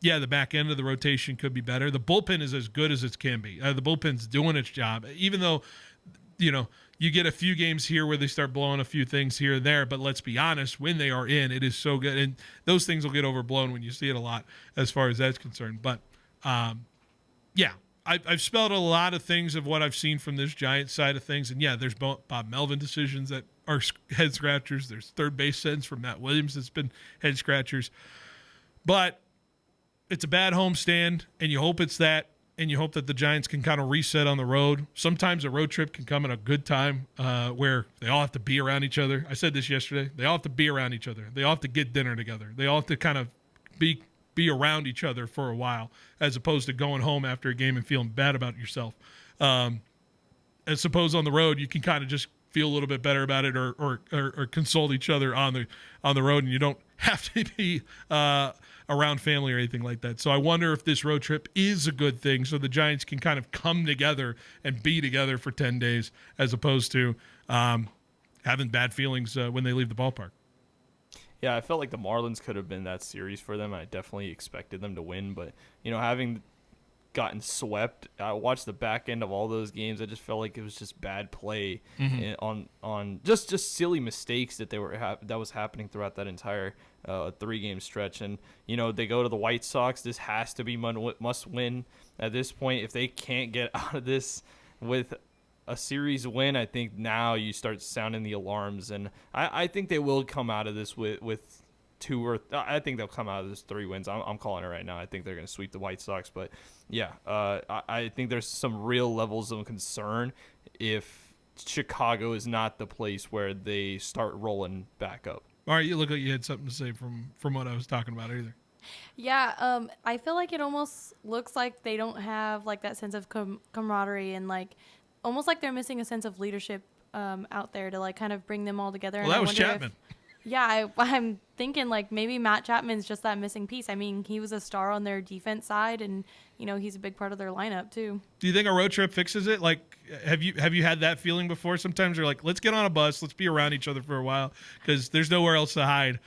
yeah, the back end of the rotation could be better. The bullpen is as good as it can be. The bullpen's doing its job, even though, you get a few games here where they start blowing a few things here and there. But let's be honest, when they are in, it is so good. And those things will get overblown when you see it a lot as far as that's concerned. But, yeah, I've spelled a lot of things of what I've seen from this Giants side of things. And, yeah, there's Bob Melvin decisions that are head-scratchers. There's third base sentence from Matt Williams that's been head-scratchers. But it's a bad homestand, and you hope it's that, and you hope that the Giants can kind of reset on the road. Sometimes a road trip can come at a good time where they all have to be around each other. I said this yesterday. They all have to be around each other. They all have to get dinner together. They all have to kind of be around each other for a while, as opposed to going home after a game and feeling bad about yourself. As suppose on the road, you can kind of just feel a little bit better about it or console each other on the road, and you don't have to be around family or anything like that. So I wonder if this road trip is a good thing so the Giants can kind of come together and be together for 10 days as opposed to having bad feelings when they leave the ballpark. Yeah, I felt like the Marlins could have been that series for them. I definitely expected them to win, but having gotten swept, I watched the back end of all those games. I just felt like it was just bad play on just silly mistakes that that was happening throughout that entire 3-game stretch. And they go to the White Sox. This has to be must win at this point. If they can't get out of this with a series win, I think now you start sounding the alarms, and I think they will come out of this with 2 or I think they'll come out of this 3 wins. I'm calling it right now. I think they're going to sweep the White Sox, but yeah, I think there's some real levels of concern if Chicago is not the place where they start rolling back up. All right, you look like you had something to say from what I was talking about either. Yeah, I feel like it almost looks like they don't have like that sense of camaraderie, and like almost like they're missing a sense of leadership out there to like kind of bring them all together. Well, that was Chapman. I'm thinking like maybe Matt Chapman's just that missing piece. I mean, he was a star on their defense side, and he's a big part of their lineup too. Do you think a road trip fixes it? Like, have you had that feeling before? Sometimes you're like, let's get on a bus, let's be around each other for a while, because there's nowhere else to hide.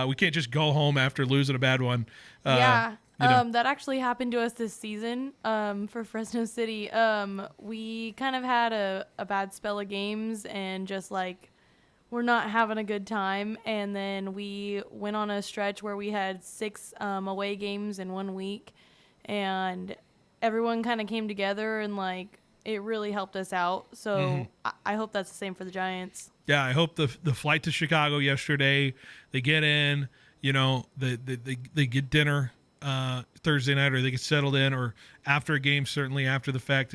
We can't just go home after losing a bad one. That actually happened to us this season for Fresno City. We kind of had a bad spell of games and just like we're not having a good time. And then we went on a stretch where we had 6 away games in 1 week, and everyone kind of came together and like it really helped us out. So I hope that's the same for the Giants. Yeah, I hope the flight to Chicago yesterday, they get in, they get dinner Thursday night, or they get settled in, or after a game, certainly after the fact.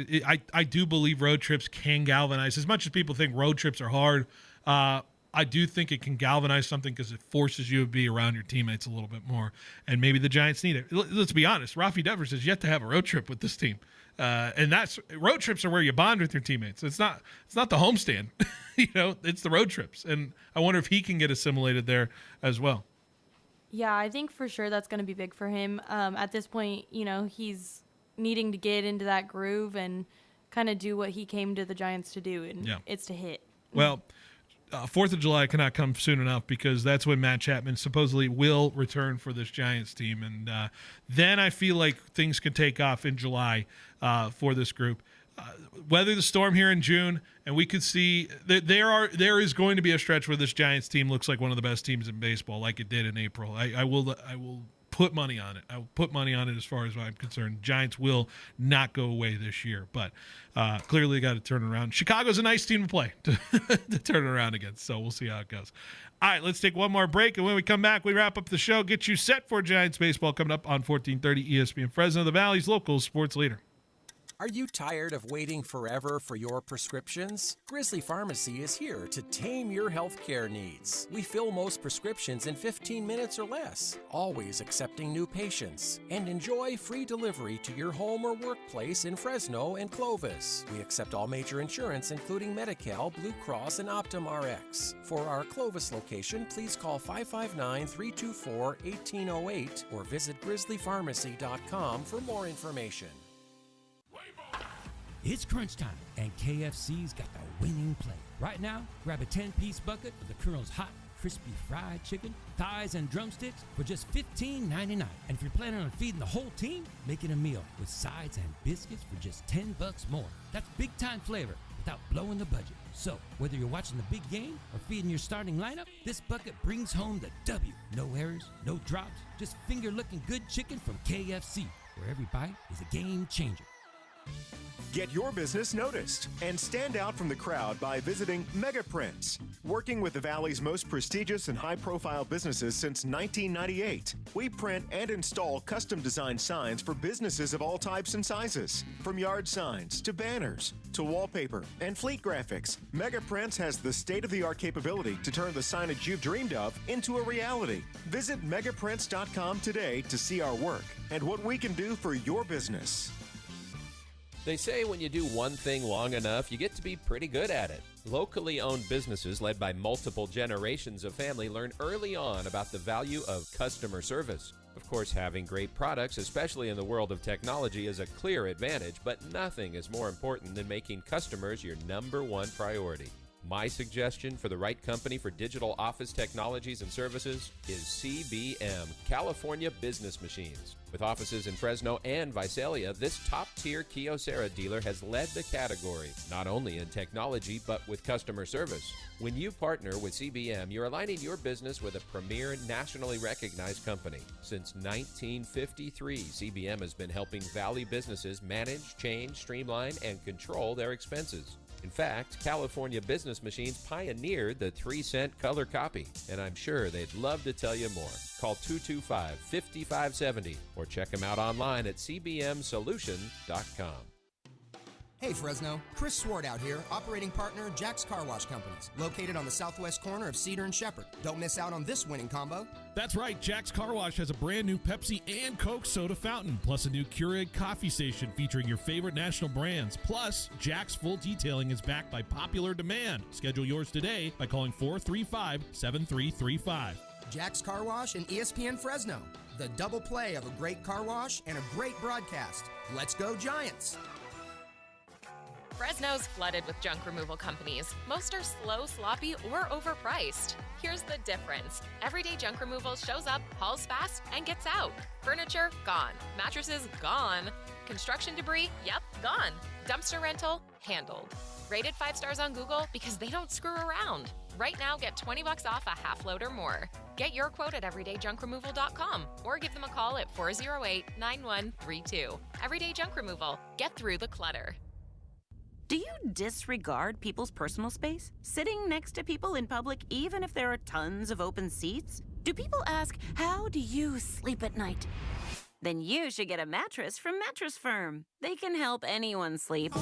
I do believe road trips can galvanize. As much as people think road trips are hard, I do think it can galvanize something because it forces you to be around your teammates a little bit more, and maybe the Giants need it. Let's be honest. Rafi Devers has yet to have a road trip with this team, and that's road trips are where you bond with your teammates. It's not the homestand, it's the road trips, and I wonder if he can get assimilated there as well. Yeah, I think for sure that's going to be big for him. At this point, he's needing to get into that groove and kind of do what he came to the Giants to do, and it's to hit. Well, 4th of July cannot come soon enough, because that's when Matt Chapman supposedly will return for this Giants team, and then I feel like things can take off in July for this group. Weather the storm here in June, and we could see that there is going to be a stretch where this Giants team looks like one of the best teams in baseball, like it did in April. I will put money on it. I will put money on it as far as I'm concerned. Giants will not go away this year, but clearly they got to turn it around. Chicago's a nice team to play to turn it around against, so we'll see how it goes. All right, let's take one more break, and when we come back, we wrap up the show, get you set for Giants baseball coming up on 1430 ESPN Fresno, the Valley's local sports leader. Are you tired of waiting forever for your prescriptions? Grizzly Pharmacy is here to tame your healthcare needs. We fill most prescriptions in 15 minutes or less, always accepting new patients. And enjoy free delivery to your home or workplace in Fresno and Clovis. We accept all major insurance, including Medi-Cal, Blue Cross, and Optum Rx. For our Clovis location, please call 559-324-1808 or visit grizzlypharmacy.com for more information. It's crunch time, and KFC's got the winning play. Right now, grab a 10-piece bucket of the Colonel's hot, crispy fried chicken, thighs, and drumsticks for just $15.99. And if you're planning on feeding the whole team, make it a meal with sides and biscuits for just $10 more. That's big-time flavor without blowing the budget. So, whether you're watching the big game or feeding your starting lineup, this bucket brings home the W. No errors, no drops, just finger-looking good chicken from KFC, where every bite is a game changer. Get your business noticed and stand out from the crowd by visiting Megaprints. Working with the Valley's most prestigious and high-profile businesses since 1998, we print and install custom-designed signs for businesses of all types and sizes. From yard signs to banners to wallpaper and fleet graphics, Megaprints has the state-of-the-art capability to turn the signage you've dreamed of into a reality. Visit megaprints.com today to see our work and what we can do for your business. They say when you do one thing long enough, you get to be pretty good at it. Locally owned businesses led by multiple generations of family learn early on about the value of customer service. Of course, having great products, especially in the world of technology, is a clear advantage, but nothing is more important than making customers your number one priority. My suggestion for the right company for digital office technologies and services is CBM, California Business Machines. With offices in Fresno and Visalia, this top-tier Kyocera dealer has led the category, not only in technology, but with customer service. When you partner with CBM, you're aligning your business with a premier, nationally recognized company. Since 1953, CBM has been helping Valley businesses manage, change, streamline, and control their expenses. In fact, California Business Machines pioneered the 3-cent color copy, and I'm sure they'd love to tell you more. Call 225-5570 or check them out online at cbmsolution.com. Hey Fresno, Chris Swart out here, operating partner Jack's Car Wash Companies, located on the southwest corner of Cedar and Shepherd. Don't miss out on this winning combo. That's right, Jack's Car Wash has a brand new Pepsi and Coke soda fountain, plus a new Keurig coffee station featuring your favorite national brands. Plus, Jack's full detailing is backed by popular demand. Schedule yours today by calling 435-7335. Jack's Car Wash and ESPN Fresno, the double play of a great car wash and a great broadcast. Let's go Giants! Fresno's flooded with junk removal companies. Most are slow, sloppy, or overpriced. Here's the difference. Everyday Junk Removal shows up, hauls fast, and gets out. Furniture, gone. Mattresses, gone. Construction debris, yep, gone. Dumpster rental, handled. Rated 5 stars on Google because they don't screw around. Right now, get $20 off a half load or more. Get your quote at everydayjunkremoval.com or give them a call at 408-9132. Everyday Junk Removal. Get through the clutter. Do you disregard people's personal space? Sitting next to people in public, even if there are tons of open seats? Do people ask, how do you sleep at night? Then you should get a mattress from Mattress Firm. They can help anyone sleep.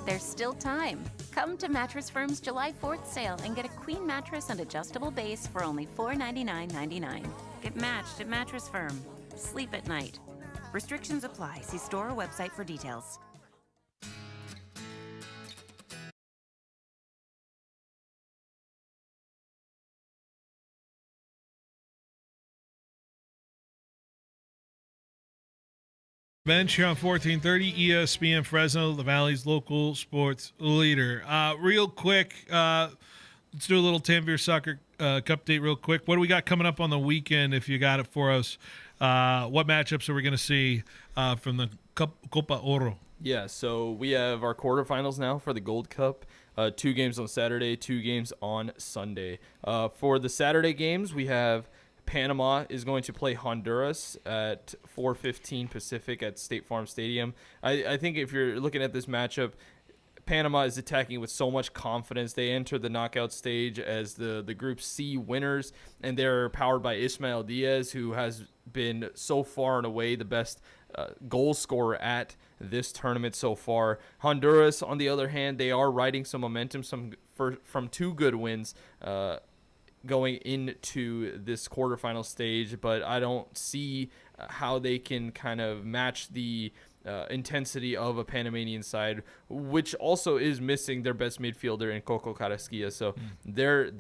There's still time. Come to Mattress Firm's July 4th sale and get a queen mattress and adjustable base for only $499.99. Get matched at Mattress Firm. Sleep at night. Restrictions apply. See store or website for details. Bench here on 1430 ESPN Fresno, the Valley's local sports leader. Real quick, let's do a little Tanvir Soccer Cup date real quick. What do we got coming up on the weekend, if you got it for us? What matchups are we going to see from the Copa Oro? Yeah, so we have our quarterfinals now for the Gold Cup. 2 games on Saturday, 2 games on Sunday. For the Saturday games, we have Panama is going to play Honduras at 4:15 Pacific at State Farm Stadium. I think if you're looking at this matchup, Panama is attacking with so much confidence. They enter the knockout stage as the Group C winners, and they're powered by Ismael Diaz, who has been so far and away the best goal scorer at this tournament so far. Honduras, on the other hand, they are riding some momentum from 2 good wins going into this quarterfinal stage, but I don't see how they can kind of match the intensity of a Panamanian side, which also is missing their best midfielder in Coco Carrasquilla. So they're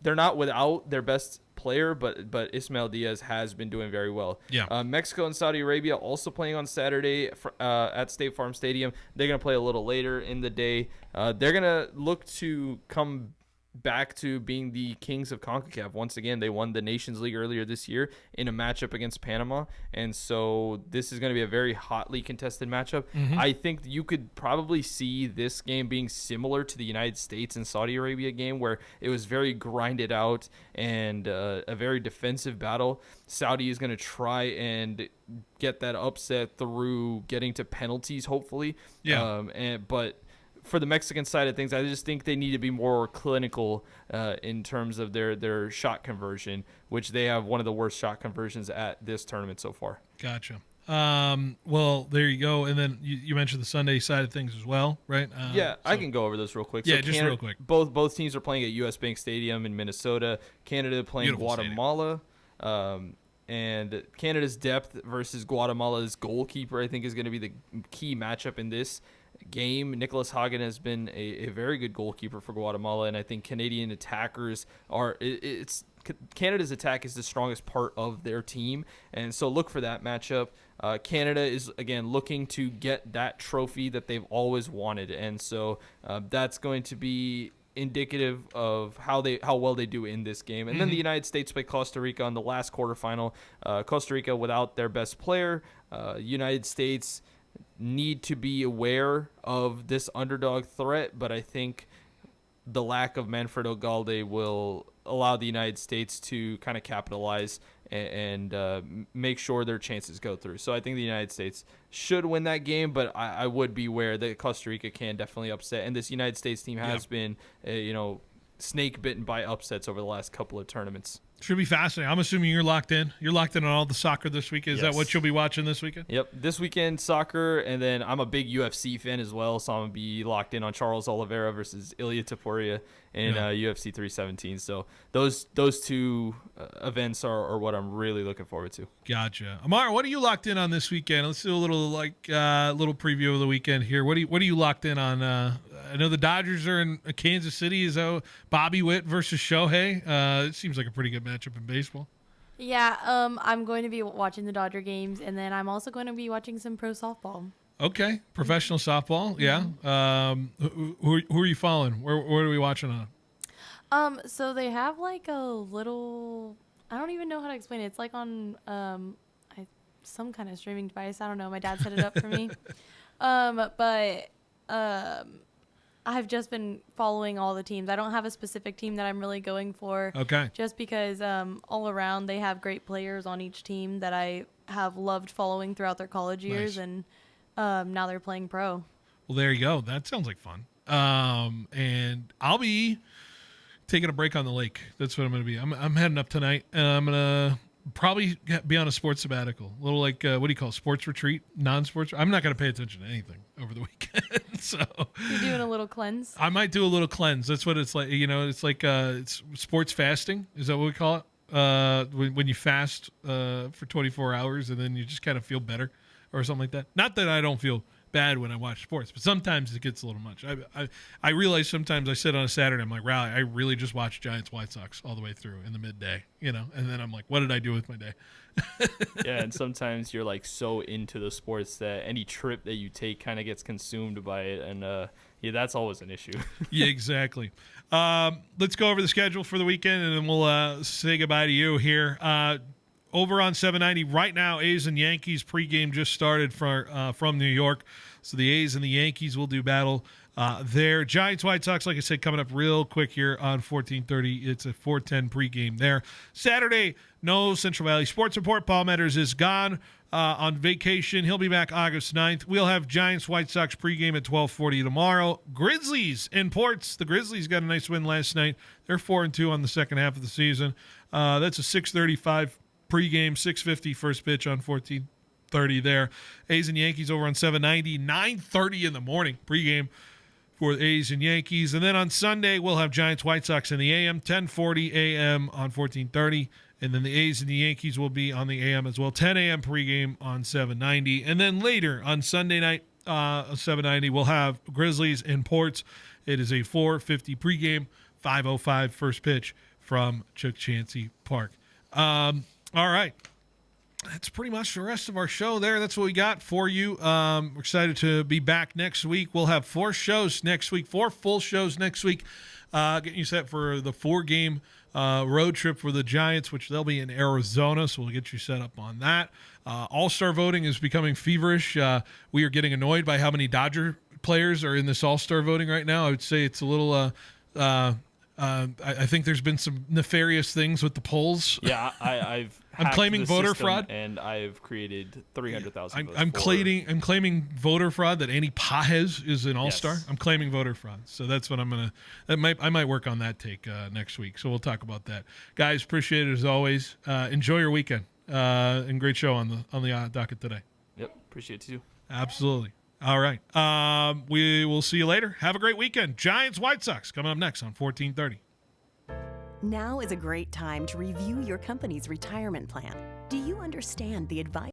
not without their best player, but Ismael Diaz has been doing very well. Yeah. Mexico and Saudi Arabia also playing on Saturday at State Farm Stadium. They're going to play a little later in the day. They're going to look to come back to being the kings of CONCACAF. Once again, they won the Nations League earlier this year in a matchup against Panama, and so this is going to be a very hotly contested matchup. I think you could probably see this game being similar to the United States and Saudi Arabia game, where it was very grinded out and a very defensive battle. Saudi is going to try and get that upset through getting to penalties, hopefully. But for the Mexican side of things, I just think they need to be more clinical in terms of their shot conversion, which they have one of the worst shot conversions at this tournament so far. Gotcha. Well, there you go. And then you mentioned the Sunday side of things as well, right? I can go over this real quick. Yeah, so just real quick. Both teams are playing at US Bank Stadium in Minnesota. Canada playing Beautiful Guatemala. And Canada's depth versus Guatemala's goalkeeper, I think, is going to be the key matchup in this game. Nicholas Hagen has been a very good goalkeeper for Guatemala, and I think Canadian attackers it's Canada's attack is the strongest part of their team, and so look for that matchup. Canada is, again, looking to get that trophy that they've always wanted, and so that's going to be indicative of how well they do in this game. And then the United States play Costa Rica on the last quarterfinal. Costa Rica without their best player. United States need to be aware of this underdog threat, but I think the lack of Manfred Ugalde will allow the United States to kind of capitalize and make sure their chances go through. So I think the United States should win that game, but I would be aware that Costa Rica can definitely upset. And this United States team has been, snake bitten by upsets over the last couple of tournaments. Should be fascinating. I'm assuming you're locked in. You're locked in on all the soccer this weekend. Is that what you'll be watching this weekend? Yep. This weekend, soccer, and then I'm a big UFC fan as well, so I'm going to be locked in on Charles Oliveira versus Ilya Topuria in UFC 317. So those two events are what I'm really looking forward to. Gotcha. Amar, what are you locked in on this weekend? Let's do a little little preview of the weekend here. What are you locked in on? I know the Dodgers are in Kansas City. Is that Bobby Witt versus Shohei? It seems like a pretty good matchup in baseball. Yeah, I'm going to be watching the Dodger games, and then I'm also going to be watching some pro softball. Okay, professional softball. Yeah. Who are you following? Where are we watching on? So they have like a little. I don't even know how to explain it. It's like on some kind of streaming device. I don't know. My dad set it up for me. But I've just been following all the teams. I don't have a specific team that I'm really going for. Okay. Just because all around they have great players on each team that I have loved following throughout their college years, and now they're playing pro. Well, there you go. That sounds like fun. And I'll be taking a break on the lake. That's what I'm going to be. I'm heading up tonight, and I'm going to probably be on a sports sabbatical. A little like, what do you call it? Sports retreat? Non-sports? I'm not going to pay attention to anything over the weekend. So you're doing a little cleanse? I might do a little cleanse. That's what it's like. It's like it's sports fasting. Is that what we call it? When you fast for 24 hours and then you just kind of feel better or something like that. Not that I don't feel bad when I watch sports, but sometimes it gets a little much. I realize sometimes I sit on a Saturday, I'm like, wow, I really just watched Giants White Sox all the way through in the midday, and then I'm like, what did I do with my day? Yeah, and sometimes you're like so into the sports that any trip that you take kind of gets consumed by it, and that's always an issue. Yeah, exactly. Let's go over the schedule for the weekend, and then we'll say goodbye to you here. Over on 790 right now, A's and Yankees pregame just started from New York. So the A's and the Yankees will do battle there. Giants, White Sox, like I said, coming up real quick here on 1430. It's a 4:10 pregame there. Saturday, no Central Valley Sports Report. Paul Metters is gone on vacation. He'll be back August 9th. We'll have Giants, White Sox pregame at 12:40 tomorrow. Grizzlies in Ports. The Grizzlies got a nice win last night. They're 4-2 on the second half of the season. That's a 6:35 pregame, 6:50 first pitch on 14:30 there. A's and Yankees over on 790, 9:30 in the morning pregame for the A's and Yankees. And then on Sunday, we'll have Giants, White Sox in the AM, 10:40 a.m. on 1430. And then the A's and the Yankees will be on the AM as well, 10 a.m. pregame on 790. And then later on Sunday night, 790, we'll have Grizzlies in Ports. It is a 4:50 pregame, 5:05 first pitch from Chuck Chansey Park. All right. That's pretty much the rest of our show there. That's what we got for you. We're excited to be back next week. We'll have 4 shows next week, 4 full shows next week, getting you set for the 4-game road trip for the Giants, which they'll be in Arizona, so we'll get you set up on that. All-Star voting is becoming feverish. We are getting annoyed by how many Dodger players are in this All-Star voting right now. I would say it's a little I think there's been some nefarious things with the polls. Yeah, I'm claiming voter fraud, and I've created 300,000 votes. I'm claiming voter fraud that Andy Pajes is an all-star. Yes. I'm claiming voter fraud, so that's what I might work on that take next week. So we'll talk about that, guys. Appreciate it as always. Enjoy your weekend, and great show on the docket today. Yep, appreciate you. Absolutely. All right. We will see you later. Have a great weekend. Giants, White Sox coming up next on 1430. Now is a great time to review your company's retirement plan. Do you understand the advice?